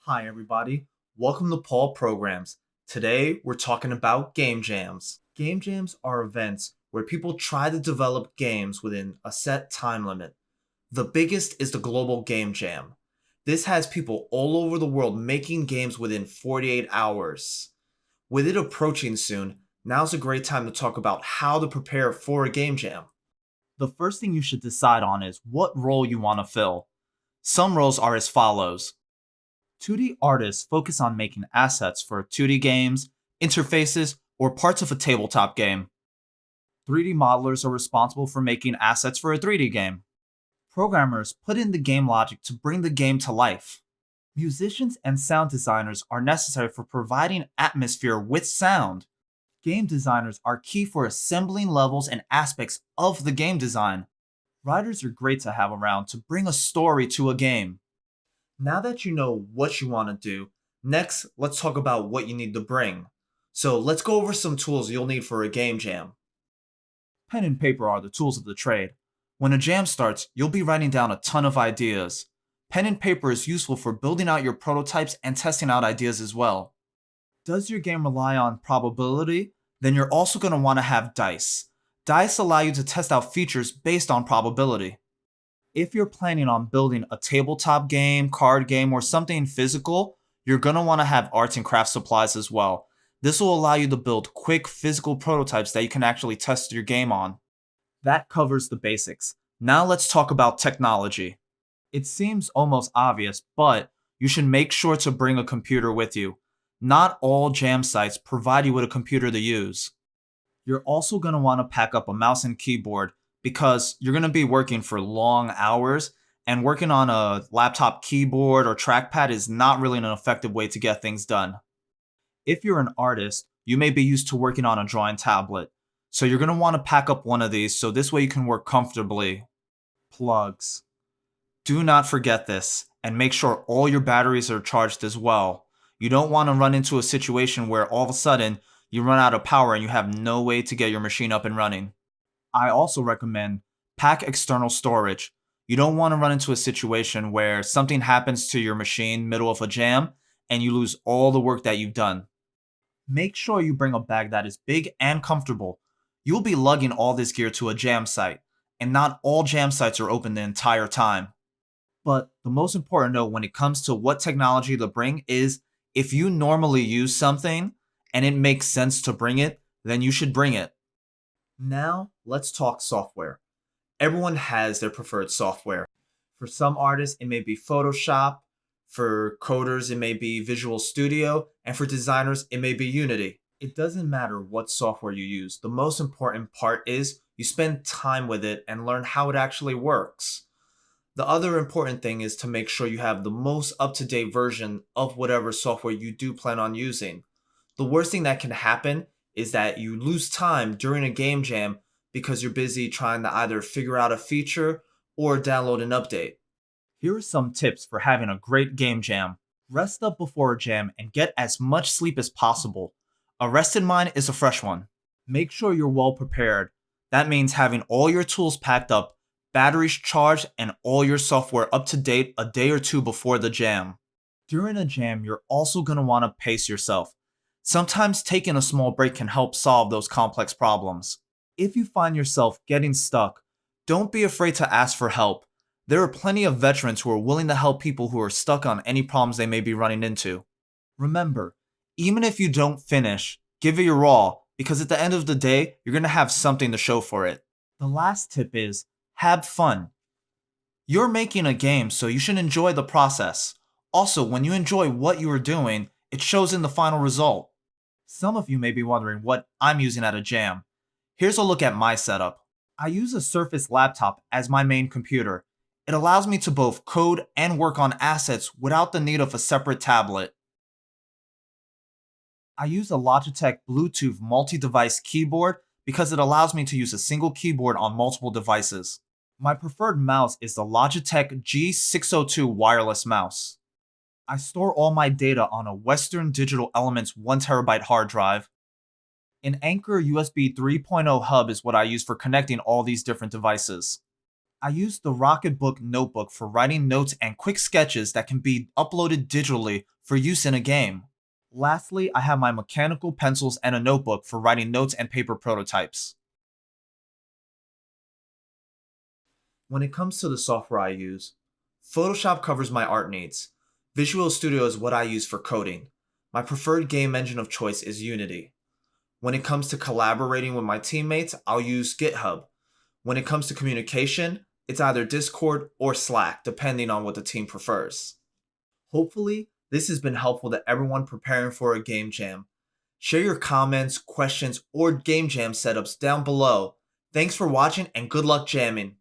Hi, everybody. Welcome to Paul Programs. Today, we're talking about game jams. Game jams are events where people try to develop games within a set time limit. The biggest is the Global Game Jam. This has people all over the world making games within 48 hours. With it approaching soon, now's a great time to talk about how to prepare for a game jam. The first thing you should decide on is what role you want to fill. Some roles are as follows. 2D artists focus on making assets for 2D games, interfaces, or parts of a tabletop game. 3D modelers are responsible for making assets for a 3D game. Programmers put in the game logic to bring the game to life. Musicians and sound designers are necessary for providing atmosphere with sound. Game designers are key for assembling levels and aspects of the game design. Writers are great to have around to bring a story to a game. Now that you know what you want to do, next let's talk about what you need to bring. So let's go over some tools you'll need for a game jam. Pen and paper are the tools of the trade. When a jam starts, you'll be writing down a ton of ideas. Pen and paper is useful for building out your prototypes and testing out ideas as well. Does your game rely on probability? Then you're also going to want to have dice. Dice allow you to test out features based on probability. If you're planning on building a tabletop game, card game, or something physical, you're going to want to have arts and crafts supplies as well. This will allow you to build quick physical prototypes that you can actually test your game on. That covers the basics. Now let's talk about technology. It seems almost obvious, but you should make sure to bring a computer with you. Not all jam sites provide you with a computer to use. You're also going to want to pack up a mouse and keyboard because you're going to be working for long hours, and working on a laptop keyboard or trackpad is not really an effective way to get things done. If you're an artist, you may be used to working on a drawing tablet, so you're going to want to pack up one of these so this way you can work comfortably. Plugs. Do not forget this, and make sure all your batteries are charged as well. You don't want to run into a situation where all of a sudden you run out of power and you have no way to get your machine up and running. I also recommend pack external storage. You don't want to run into a situation where something happens to your machine middle of a jam and you lose all the work that you've done. Make sure you bring a bag that is big and comfortable. You'll be lugging all this gear to a jam site, and not all jam sites are open the entire time. But the most important note when it comes to what technology to bring is if you normally use something and it makes sense to bring it, then you should bring it. Now, let's talk software. Everyone has their preferred software. For some artists, it may be Photoshop. For coders, it may be Visual Studio. And for designers, it may be Unity. It doesn't matter what software you use. The most important part is you spend time with it and learn how it actually works. The other important thing is to make sure you have the most up-to-date version of whatever software you do plan on using. The worst thing that can happen is that you lose time during a game jam because you're busy trying to either figure out a feature or download an update. Here are some tips for having a great game jam. Rest up before a jam and get as much sleep as possible. A rested mind is a fresh one. Make sure you're well prepared. That means having all your tools packed up, batteries charged, and all your software up to date a day or two before the jam. During a jam, you're also going to want to pace yourself. Sometimes taking a small break can help solve those complex problems. If you find yourself getting stuck, don't be afraid to ask for help. There are plenty of veterans who are willing to help people who are stuck on any problems they may be running into. Remember, even if you don't finish, give it your all, because at the end of the day, you're going to have something to show for it. The last tip is, have fun. You're making a game, so you should enjoy the process. Also, when you enjoy what you are doing, it shows in the final result. Some of you may be wondering what I'm using at a jam. Here's a look at my setup. I use a Surface laptop as my main computer. It allows me to both code and work on assets without the need of a separate tablet. I use a Logitech Bluetooth multi-device keyboard because it allows me to use a single keyboard on multiple devices. My preferred mouse is the Logitech G602 wireless mouse. I store all my data on a Western Digital Elements 1TB hard drive. An Anchor USB 3.0 hub is what I use for connecting all these different devices. I use the Rocketbook notebook for writing notes and quick sketches that can be uploaded digitally for use in a game. Lastly, I have my mechanical pencils and a notebook for writing notes and paper prototypes. When it comes to the software I use, Photoshop covers my art needs. Visual Studio is what I use for coding. My preferred game engine of choice is Unity. When it comes to collaborating with my teammates, I'll use GitHub. When it comes to communication, it's either Discord or Slack, depending on what the team prefers. Hopefully, this has been helpful to everyone preparing for a game jam. Share your comments, questions, or game jam setups down below. Thanks for watching and good luck jamming.